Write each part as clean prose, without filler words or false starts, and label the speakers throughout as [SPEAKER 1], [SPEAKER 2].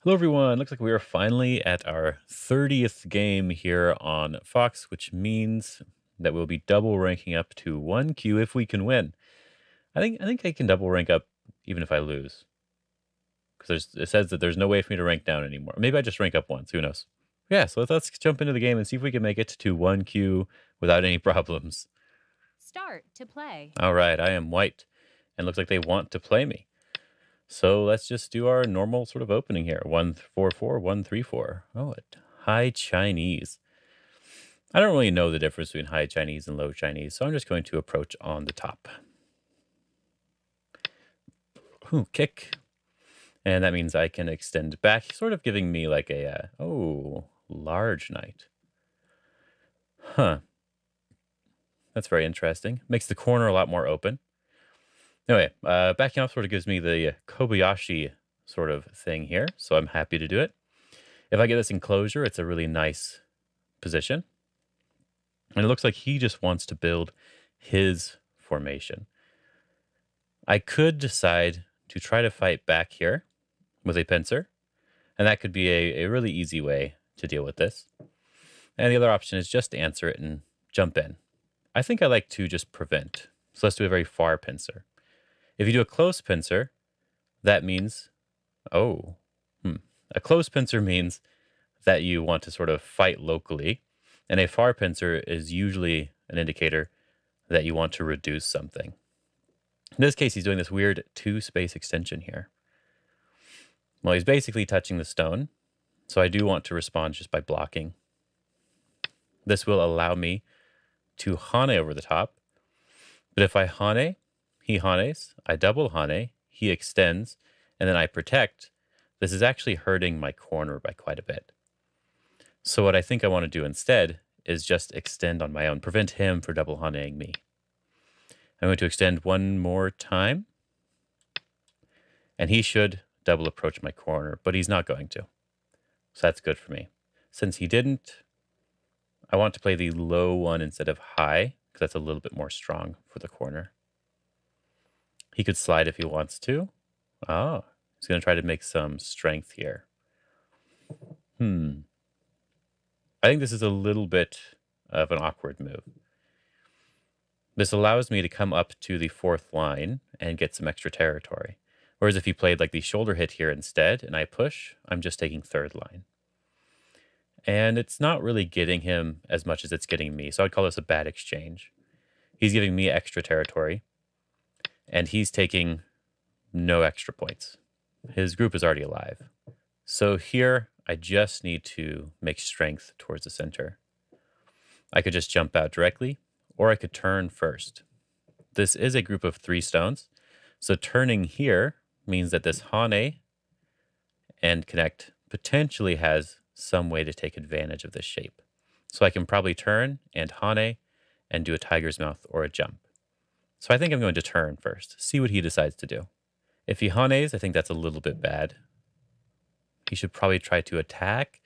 [SPEAKER 1] Hello, everyone. Looks like we are finally at our 30th game here on Fox, which means that we'll be double ranking up to 1Q if we can win. I think I can double rank up even if I lose, because it says that there's no way for me to rank down anymore. Maybe I just rank up once. Who knows? Yeah, so let's jump into the game and see if we can make it to 1Q without any problems.
[SPEAKER 2] Start to play.
[SPEAKER 1] All right, I am white, and looks like they want to play me. So let's just do our normal sort of opening here. 1 4 4 1 3 4. Oh, high Chinese. I don't really know the difference between high Chinese and low Chinese, so I'm just going to approach on the top. Ooh, kick. And that means I can extend back, sort of giving me like large knight. Huh. That's very interesting. Makes the corner a lot more open. Anyway, backing off sort of gives me the Kobayashi sort of thing here, so I'm happy to do it. If I get this enclosure, it's a really nice position. And it looks like he just wants to build his formation. I could decide to try to fight back here with a pincer, and that could be a really easy way to deal with this. And the other option is just to answer it and jump in. I think I like to just prevent. So let's do a very far pincer. If you do a close pincer, that means, oh, a close pincer means that you want to sort of fight locally, and a far pincer is usually an indicator that you want to reduce something. In this case, he's doing this weird two-space extension here. Well, he's basically touching the stone, so I do want to respond just by blocking. This will allow me to hane over the top, but if I hane, he hanes, I double hane, he extends, and then I protect. This is actually hurting my corner by quite a bit. So what I think I want to do instead is just extend on my own, prevent him from double haneing me. I'm going to extend one more time, and he should double approach my corner, but he's not going to. So that's good for me. Since he didn't, I want to play the low one instead of high, because that's a little bit more strong for the corner. He could slide if he wants to. Oh, he's going to try to make some strength here. I think this is a little bit of an awkward move. This allows me to come up to the fourth line and get some extra territory. Whereas if he played like the shoulder hit here instead and I push, I'm just taking third line. And it's not really getting him as much as it's getting me. So I'd call this a bad exchange. He's giving me extra territory and he's taking no extra points. His group is already alive. So here I just need to make strength towards the center. I could just jump out directly, or I could turn first. This is a group of 3 stones, so turning here means that this hane and connect potentially has some way to take advantage of this shape. So I can probably turn and hane and do a tiger's mouth or a jump. So I think I'm going to turn first, see what he decides to do. If he hanes, I think that's a little bit bad. He should probably try to attack.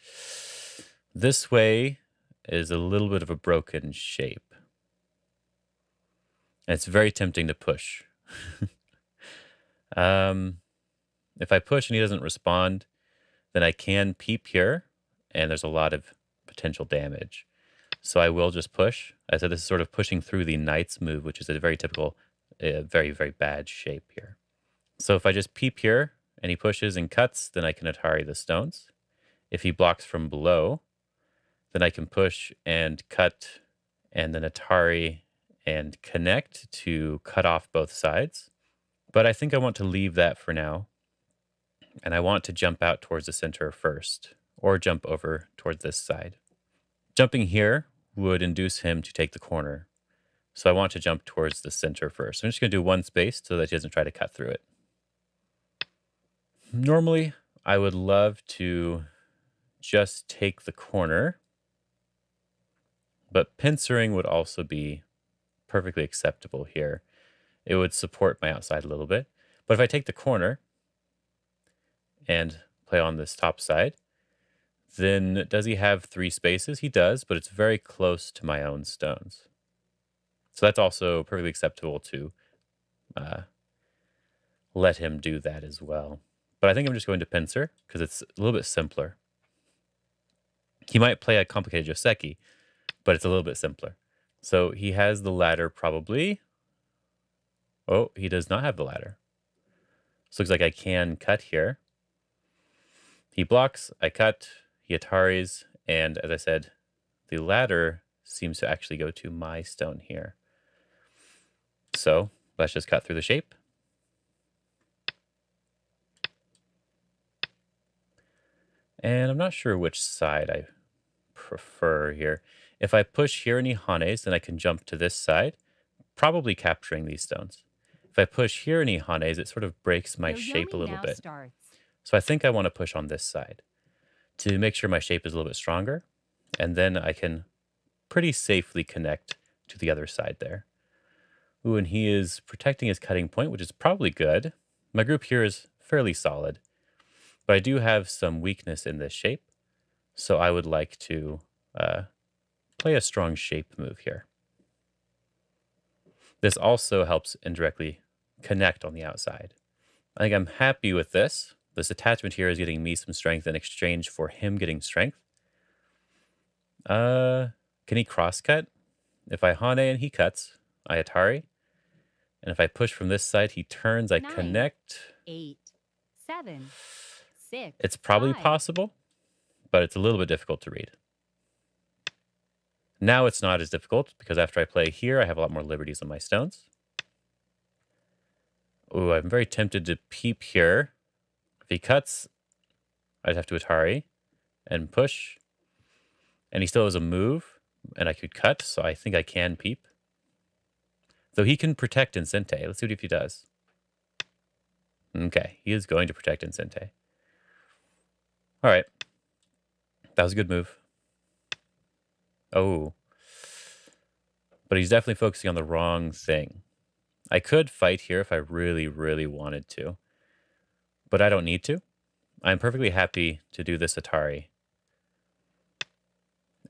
[SPEAKER 1] This way is a little bit of a broken shape. And it's very tempting to push. If I push and he doesn't respond, then I can peep here, and there's a lot of potential damage. So I will just push. I said this is sort of pushing through the knight's move, which is a very typical, very, very bad shape here. So if I just peep here, and he pushes and cuts, then I can Atari the stones. If he blocks from below, then I can push and cut, and then Atari and connect to cut off both sides. But I think I want to leave that for now. And I want to jump out towards the center first, or jump over towards this side. Jumping here would induce him to take the corner. So I want to jump towards the center first. I'm just going to do one space so that he doesn't try to cut through it. Normally, I would love to just take the corner, but pincering would also be perfectly acceptable here. It would support my outside a little bit. But if I take the corner and play on this top side, then does he have 3 spaces? He does, but it's very close to my own stones. So that's also perfectly acceptable to let him do that as well. But I think I'm just going to pincer because it's a little bit simpler. He might play a complicated Joseki, but it's a little bit simpler. So he has the ladder probably. Oh, he does not have the ladder. So looks like I can cut here. He blocks, I cut, he Ataris, and as I said, the ladder seems to actually go to my stone here. So let's just cut through the shape. And I'm not sure which side I prefer here. If I push here any Hanes, then I can jump to this side, probably capturing these stones. If I push here any Hanes, it sort of breaks my shape a
[SPEAKER 2] Yoyomi
[SPEAKER 1] little
[SPEAKER 2] now
[SPEAKER 1] bit.
[SPEAKER 2] starts.
[SPEAKER 1] So I think I want to push on this side to make sure my shape is a little bit stronger. And then I can pretty safely connect to the other side there. Ooh, and he is protecting his cutting point, which is probably good. My group here is fairly solid, but I do have some weakness in this shape. So I would like to play a strong shape move here. This also helps indirectly connect on the outside. I think I'm happy with this. This attachment here is getting me some strength in exchange for him getting strength. Can he crosscut? If I Hane and he cuts, I Atari. And if I push from this side, he turns, I
[SPEAKER 2] 9,
[SPEAKER 1] connect.
[SPEAKER 2] 8, 7, 6.
[SPEAKER 1] It's probably
[SPEAKER 2] 5.
[SPEAKER 1] possible, but it's a little bit difficult to read. Now it's not as difficult because after I play here, I have a lot more liberties on my stones. Ooh, I'm very tempted to peep here. If he cuts, I'd have to Atari and push. And he still has a move, and I could cut, so I think I can peep. Though he can protect Incente. Let's see what he does. Okay, he is going to protect Incente. All right. That was a good move. Oh. But he's definitely focusing on the wrong thing. I could fight here if I really, really wanted to. But I don't need to. I'm perfectly happy to do this Atari.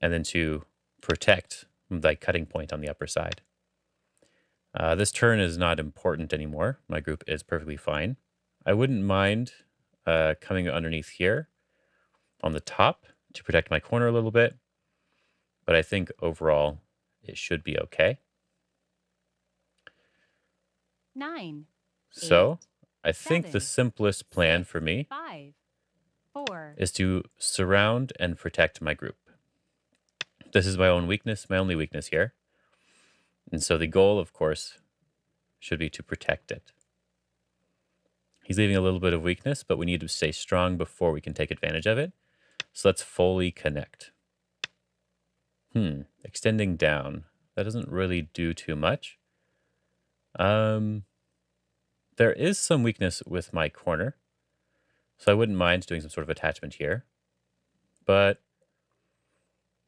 [SPEAKER 1] And then to protect the cutting point on the upper side. This turn is not important anymore. My group is perfectly fine. I wouldn't mind coming underneath here on the top to protect my corner a little bit. But I think overall it should be okay.
[SPEAKER 2] 9.
[SPEAKER 1] So
[SPEAKER 2] 8,
[SPEAKER 1] I think the
[SPEAKER 2] 7,
[SPEAKER 1] simplest plan
[SPEAKER 2] 6,
[SPEAKER 1] for me
[SPEAKER 2] 5, 4.
[SPEAKER 1] is to surround and protect my group. This is my own weakness, my only weakness here. And so the goal, of course, should be to protect it. He's leaving a little bit of weakness, but we need to stay strong before we can take advantage of it. So let's fully connect. Extending down. That doesn't really do too much. There is some weakness with my corner. So I wouldn't mind doing some sort of attachment here. But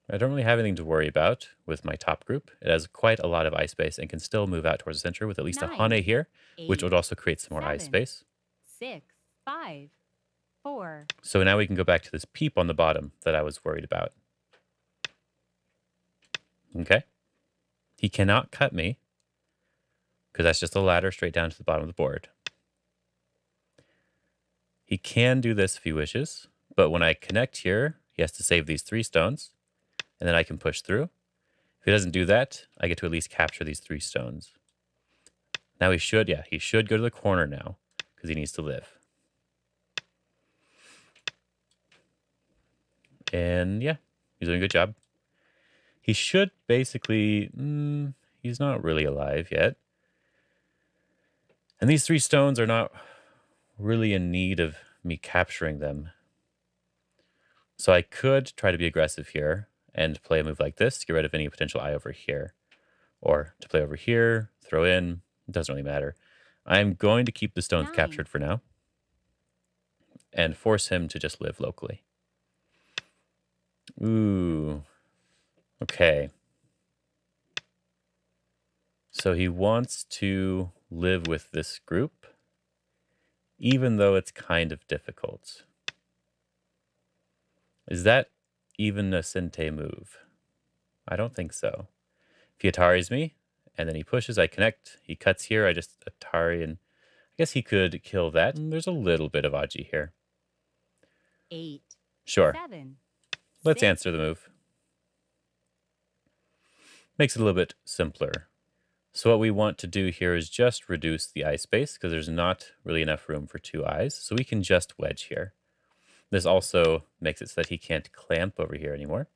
[SPEAKER 1] I don't really have anything to worry about with my top group. It has quite a lot of eye space and can still move out towards the center with at least a
[SPEAKER 2] 9,
[SPEAKER 1] Hane here, which
[SPEAKER 2] 8,
[SPEAKER 1] would also create some more eye
[SPEAKER 2] 7,
[SPEAKER 1] space.
[SPEAKER 2] 6, 5, 4.
[SPEAKER 1] So now we can go back to this peep on the bottom that I was worried about. Okay. He cannot cut me because that's just a ladder straight down to the bottom of the board. He can do this if he wishes, but when I connect here, he has to save these 3 stones, and then I can push through. If he doesn't do that, I get to at least capture these 3 stones. Now he should go to the corner now because he needs to live. And yeah, he's doing a good job. He should basically, he's not really alive yet. And these 3 stones are not really in need of me capturing them. So I could try to be aggressive here and play a move like this to get rid of any potential eye over here. Or to play over here, throw in, it doesn't really matter. I'm going to keep the stones
[SPEAKER 2] 9,
[SPEAKER 1] captured for now and force him to just live locally. Ooh. Okay. So he wants to live with this group, even though it's kind of difficult. Is that even a Sente move? I don't think so. If he Ataris me, and then he pushes, I connect. He cuts here, I just Atari, and I guess he could kill that. There's a little bit of Aji here.
[SPEAKER 2] 8,
[SPEAKER 1] Sure.
[SPEAKER 2] 7,
[SPEAKER 1] Let's
[SPEAKER 2] 6,
[SPEAKER 1] answer the move. Makes it a little bit simpler. So what we want to do here is just reduce the eye space because there's not really enough room for 2 eyes. So we can just wedge here. This also makes it so that he can't clamp over here anymore.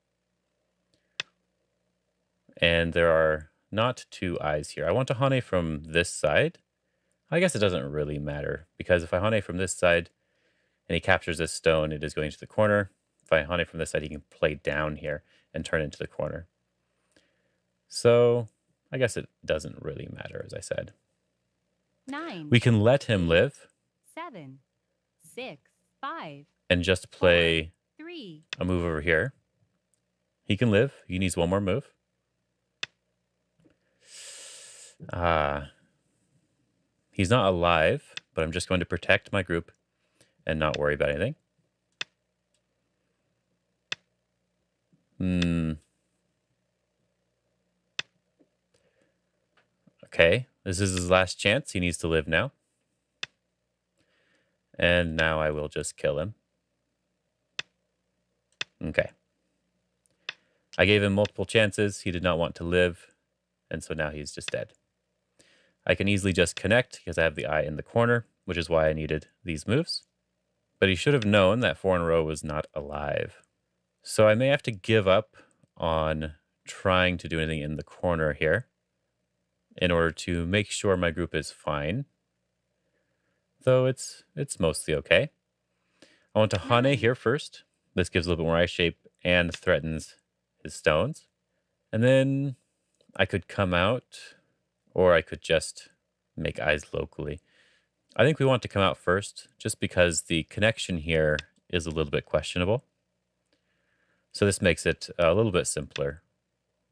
[SPEAKER 1] And there are not 2 eyes here. I want to Hane from this side. I guess it doesn't really matter because if I Hane from this side and he captures this stone, it is going to the corner. If I Hane from this side, he can play down here and turn into the corner. So I guess it doesn't really matter, as I said.
[SPEAKER 2] 9,
[SPEAKER 1] We can let him live
[SPEAKER 2] 7, 6, 5,
[SPEAKER 1] and just play
[SPEAKER 2] 3,
[SPEAKER 1] a move over here. He can live. He needs one more move. He's not alive, but I'm just going to protect my group and not worry about anything. Okay, this is his last chance. He needs to live now. And now I will just kill him. Okay. I gave him multiple chances. He did not want to live. And so now he's just dead. I can easily just connect because I have the eye in the corner, which is why I needed these moves. But he should have known that 4 in a row was not alive. So I may have to give up on trying to do anything in the corner here in order to make sure my group is fine. Though it's mostly okay. I want to Hane here first. This gives a little bit more eye shape and threatens his stones. And then I could come out, or I could just make eyes locally. I think we want to come out first, just because the connection here is a little bit questionable. So this makes it a little bit simpler.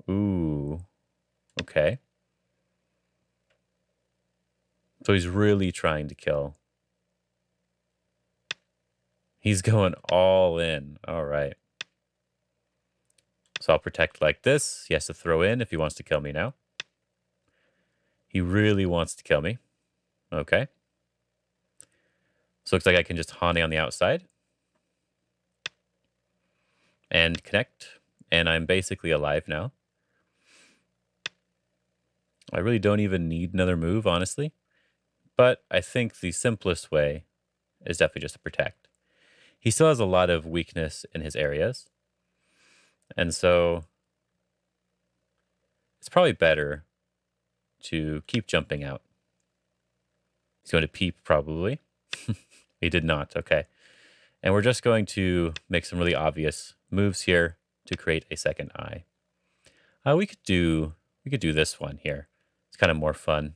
[SPEAKER 1] Ooh, okay. So he's really trying to kill. He's going all in. All right. So I'll protect like this. He has to throw in if he wants to kill me now. He really wants to kill me. Okay. So looks like I can just Hane on the outside. And connect. And I'm basically alive now. I really don't even need another move, honestly. But I think the simplest way is definitely just to protect. He still has a lot of weakness in his areas. And so it's probably better to keep jumping out. He's going to peep, probably. He did not. Okay. And we're just going to make some really obvious moves here to create a second eye. We could do this one here. It's kind of more fun.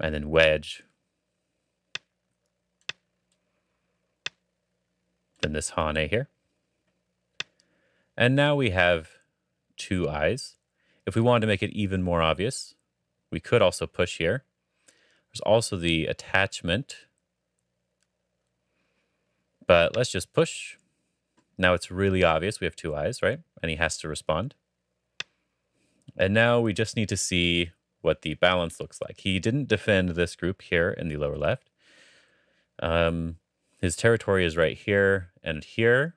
[SPEAKER 1] And then wedge. Then this Hane here. And now we have 2 eyes. If we wanted to make it even more obvious, we could also push here. There's also the attachment. But let's just push. Now it's really obvious we have 2 eyes, right? And he has to respond. And now we just need to see what the balance looks like. He didn't defend this group here in the lower left. His territory is right here and here.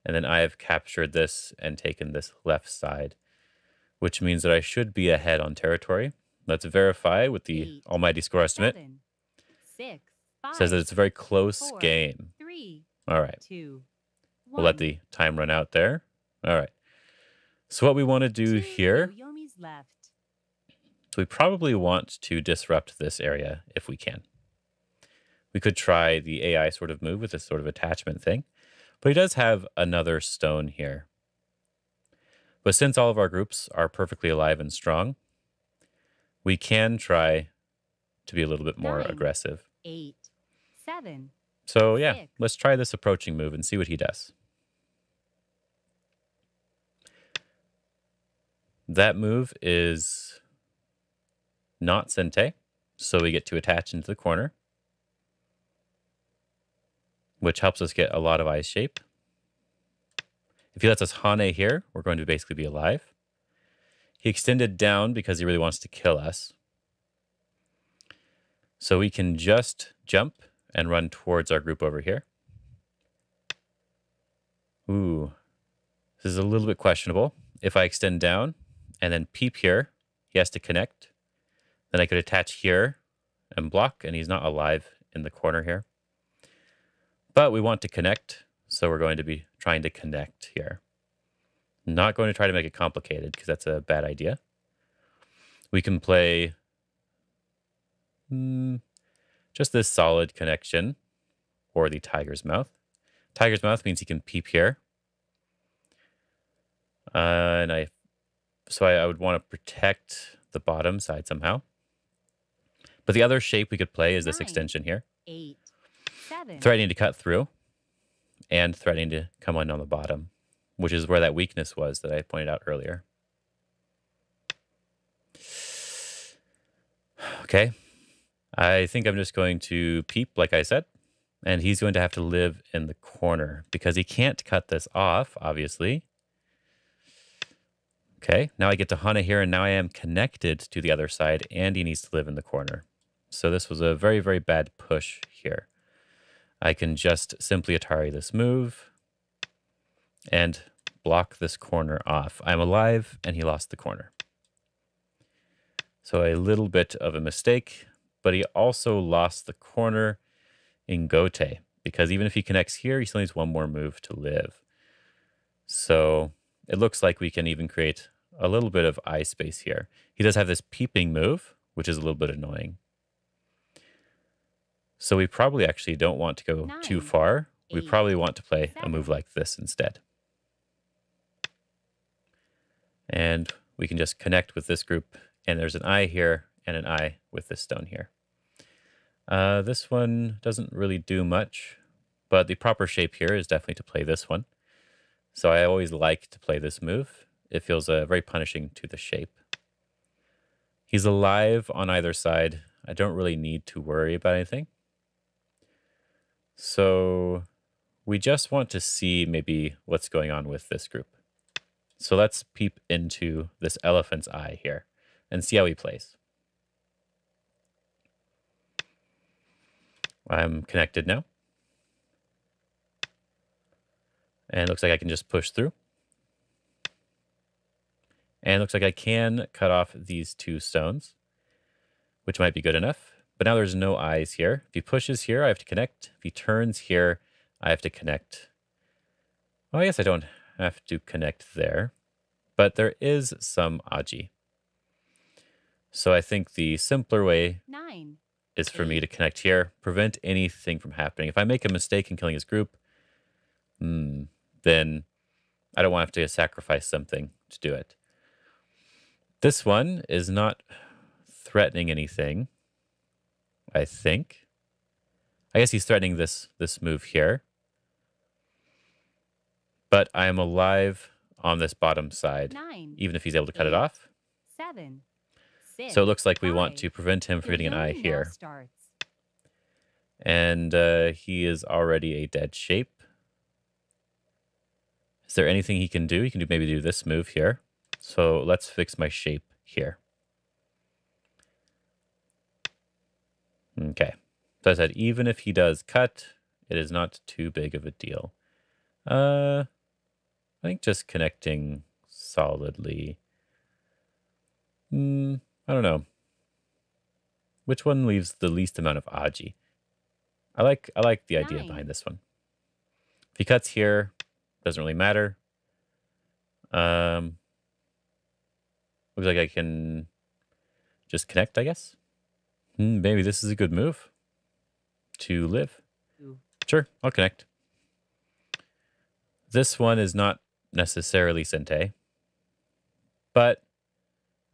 [SPEAKER 1] And then I have captured this and taken this left side, which means that I should be ahead on territory. Let's verify with the
[SPEAKER 2] 8,
[SPEAKER 1] almighty score estimate.
[SPEAKER 2] 7, 6, 5,
[SPEAKER 1] Says that it's a very close
[SPEAKER 2] 4,
[SPEAKER 1] game.
[SPEAKER 2] 3,
[SPEAKER 1] All right.
[SPEAKER 2] 2,
[SPEAKER 1] We'll let
[SPEAKER 2] 1.
[SPEAKER 1] the time run out there. All right. So what we want to do
[SPEAKER 2] 2
[SPEAKER 1] here,
[SPEAKER 2] Yo-yomis left.
[SPEAKER 1] we probably want to disrupt this area if we can. We could try the AI sort of move with this sort of attachment thing. But he does have another stone here. But since all of our groups are perfectly alive and strong, we can try to be a little bit more
[SPEAKER 2] 9,
[SPEAKER 1] aggressive.
[SPEAKER 2] 8, 7.
[SPEAKER 1] So yeah,
[SPEAKER 2] 6.
[SPEAKER 1] let's try this approaching move and see what he does. That move is not Sente, so we get to attach into the corner, which helps us get a lot of eye shape. If he lets us Hane here, we're going to basically be alive. He extended down because he really wants to kill us. So we can just jump and run towards our group over here. Ooh, this is a little bit questionable. If I extend down and then peep here, he has to connect. Then I could attach here and block, and he's not alive in the corner here. But we want to connect, so we're going to be trying to connect here. Not going to try to make it complicated, because that's a bad idea. We can play just this solid connection, or the tiger's mouth. Tiger's mouth means he can peep here. So I would want to protect the bottom side somehow. But the other shape we could play is this
[SPEAKER 2] 9,
[SPEAKER 1] extension here.
[SPEAKER 2] 8, 7,
[SPEAKER 1] Threatening to cut through and threatening to come on the bottom, which is where that weakness was that I pointed out earlier. Okay. I think I'm just going to peep, like I said, and he's going to have to live in the corner because he can't cut this off, obviously. Okay, now I get to Hana here, and now I am connected to the other side, and he needs to live in the corner. So this was a very, very bad push here. I can just simply Atari this move and block this corner off. I'm alive, and he lost the corner. So a little bit of a mistake, but he also lost the corner in Gote, because even if he connects here, he still needs one more move to live. So it looks like we can even create a little bit of eye space here. He does have this peeping move, which is a little bit annoying. So we probably actually don't want to go
[SPEAKER 2] 9,
[SPEAKER 1] too far. We
[SPEAKER 2] 8,
[SPEAKER 1] probably want to play a
[SPEAKER 2] 7.
[SPEAKER 1] move like this instead. And we can just connect with this group, and there's an eye here and an eye with this stone here. This one doesn't really do much, but the proper shape here is definitely to play this one. So I always like to play this move. It feels very punishing to the shape. He's alive on either side. I don't really need to worry about anything. So we just want to see maybe what's going on with this group. So let's peep into this elephant's eye here and see how he plays. I'm connected now. And it looks like I can just push through. And it looks like I can cut off these two stones, which might be good enough. But now there's no eyes here. If he pushes here, I have to connect. If he turns here, I have to connect. Well, I guess I don't have to connect there. But there is some Aji. So I think the simpler way
[SPEAKER 2] 9,
[SPEAKER 1] is for me to connect here, prevent anything from happening. If I make a mistake in killing his group, then I don't want to have to sacrifice something to do it. This one is not threatening anything, I think. I guess he's threatening this move here. But I am alive on this bottom side,
[SPEAKER 2] 9,
[SPEAKER 1] even if he's able to cut it
[SPEAKER 2] 8,
[SPEAKER 1] off.
[SPEAKER 2] 7, 6.
[SPEAKER 1] So it looks like we want
[SPEAKER 2] 5.
[SPEAKER 1] to prevent him from
[SPEAKER 2] Your
[SPEAKER 1] getting an eye
[SPEAKER 2] round now
[SPEAKER 1] here.
[SPEAKER 2] starts.
[SPEAKER 1] And he is already a dead shape. Is there anything he can do? He can maybe do this move here. So let's fix my shape here. Okay. So I said, even if he does cut, it is not too big of a deal. I think just connecting solidly. I don't know. Which one leaves the least amount of Aji? I like the idea
[SPEAKER 2] 9,
[SPEAKER 1] behind this one. If he cuts here, doesn't really matter. Looks like I can just connect, I guess. Maybe this is a good move to live.
[SPEAKER 2] 2,
[SPEAKER 1] Sure, I'll connect. This one is not necessarily Sente, but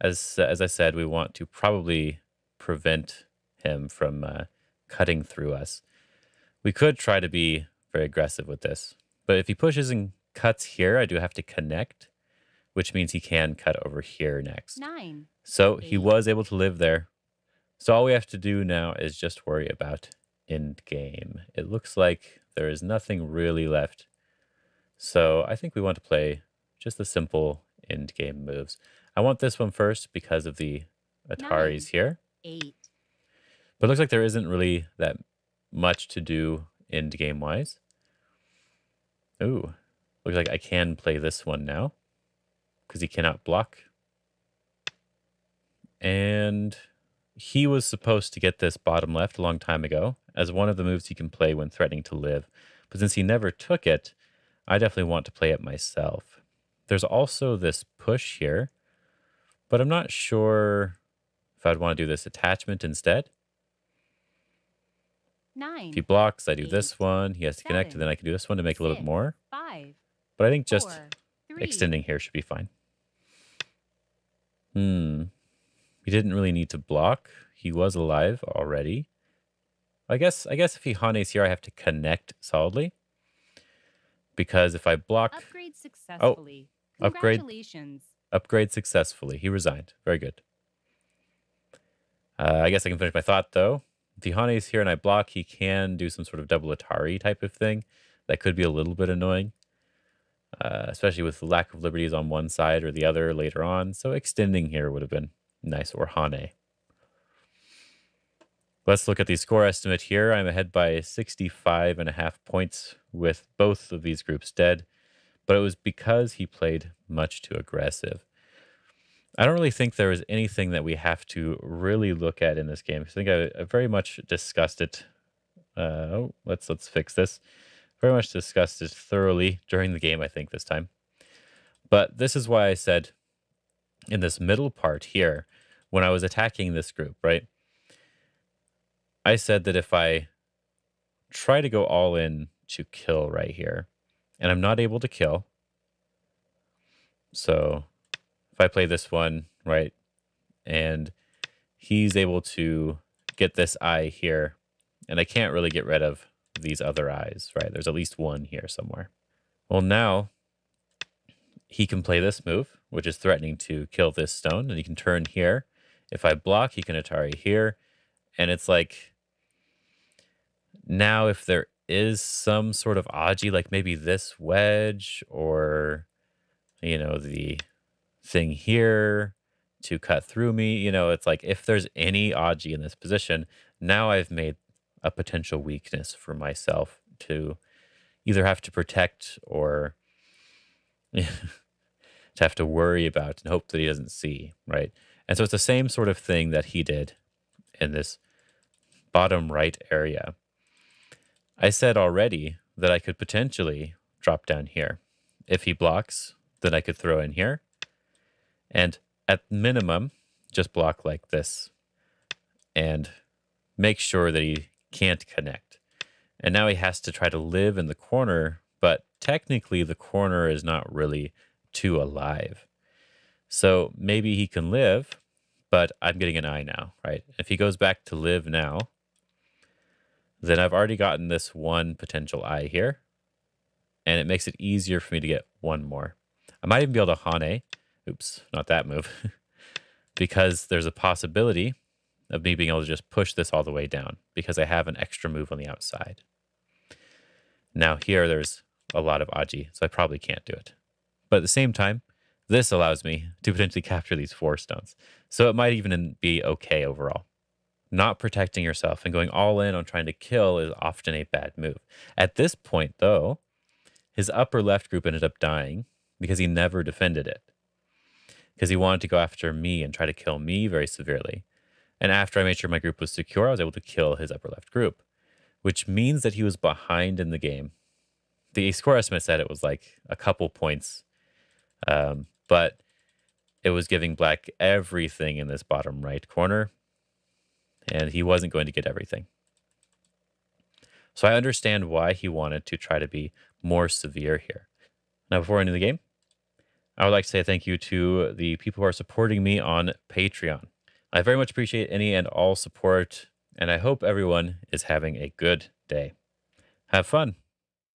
[SPEAKER 1] as I said, we want to probably prevent him from cutting through us. We could try to be very aggressive with this, but if he pushes and cuts here, I do have to connect, which means he can cut over here next.
[SPEAKER 2] 9,
[SPEAKER 1] So he
[SPEAKER 2] 8.
[SPEAKER 1] was able to live there. So all we have to do now is just worry about end game. It looks like there is nothing really left. So I think we want to play just the simple end game moves. I want this one first because of the Ataris
[SPEAKER 2] 9,
[SPEAKER 1] here.
[SPEAKER 2] 8,
[SPEAKER 1] But it looks like there isn't really that much to do end game wise. Ooh, looks like I can play this one now because he cannot block. And he was supposed to get this bottom left a long time ago as one of the moves he can play when threatening to live. But since he never took it, I definitely want to play it myself. There's also this push here, but I'm not sure if I'd want to do this attachment instead. If he
[SPEAKER 2] 9,
[SPEAKER 1] blocks, I do
[SPEAKER 2] 8,
[SPEAKER 1] this one. He has to connect, and
[SPEAKER 2] 7,
[SPEAKER 1] then I can do this one to make a little bit
[SPEAKER 2] 6,
[SPEAKER 1] more.
[SPEAKER 2] 5,
[SPEAKER 1] But I think just
[SPEAKER 2] 4, 3.
[SPEAKER 1] extending here should be fine. He didn't really need to block. He was alive already. I guess if he Hanes here, I have to connect solidly. Because if I block...
[SPEAKER 2] Upgrade
[SPEAKER 1] Oh,
[SPEAKER 2] successfully.
[SPEAKER 1] upgrade.
[SPEAKER 2] Congratulations.
[SPEAKER 1] Upgrade successfully. He resigned. Very good. I guess I can finish my thought, though. If he Hanes here and I block, he can do some sort of double Atari type of thing. That could be a little bit annoying. Especially with the lack of liberties on one side or the other later on. So extending here would have been nice, or Hane. Let's look at the score estimate here. I'm ahead by 65.5 points with both of these groups dead, but it was because he played much too aggressive. I don't really think there is anything that we have to really look at in this game. I think I very much discussed it. Let's fix this. Very much discussed it thoroughly during the game, I think, this time. But this is why I said in this middle part here, when I was attacking this group, right? I said that if I try to go all in to kill right here, and I'm not able to kill, so if I play this one, right, and he's able to get this eye here, and I can't really get rid of these other eyes, right? There's at least one here somewhere. Well, now he can play this move, which is threatening to kill this stone, and he can turn here. If I block, he can Atari here, and it's like, now if there is some sort of Aji, like maybe this wedge or, the thing here to cut through me, it's like if there's any Aji in this position, now I've made a potential weakness for myself to either have to protect or to have to worry about and hope that he doesn't see, right? And so it's the same sort of thing that he did in this bottom right area. I said already that I could potentially drop down here. If he blocks, then I could throw in here. And at minimum, just block like this and make sure that he can't connect. And now he has to try to live in the corner, but technically the corner is not really too alive. So maybe he can live, but I'm getting an eye now, right? If he goes back to live now, then I've already gotten this one potential eye here, and it makes it easier for me to get one more. I might even be able to Hane. Oops, not that move. Because there's a possibility of me being able to just push this all the way down because I have an extra move on the outside. Now here, there's a lot of Aji, so I probably can't do it. But at the same time, this allows me to potentially capture these 4 stones. So it might even be okay overall. Not protecting yourself and going all in on trying to kill is often a bad move. At this point, though, his upper left group ended up dying because he never defended it. Because he wanted to go after me and try to kill me very severely. And after I made sure my group was secure, I was able to kill his upper left group, which means that he was behind in the game. The score estimate said it was like a couple points, but it was giving black everything in this bottom right corner, and he wasn't going to get everything. So I understand why he wanted to try to be more severe here. Now, before ending the game, I would like to say thank you to the people who are supporting me on Patreon. I very much appreciate any and all support, and I hope everyone is having a good day. Have fun.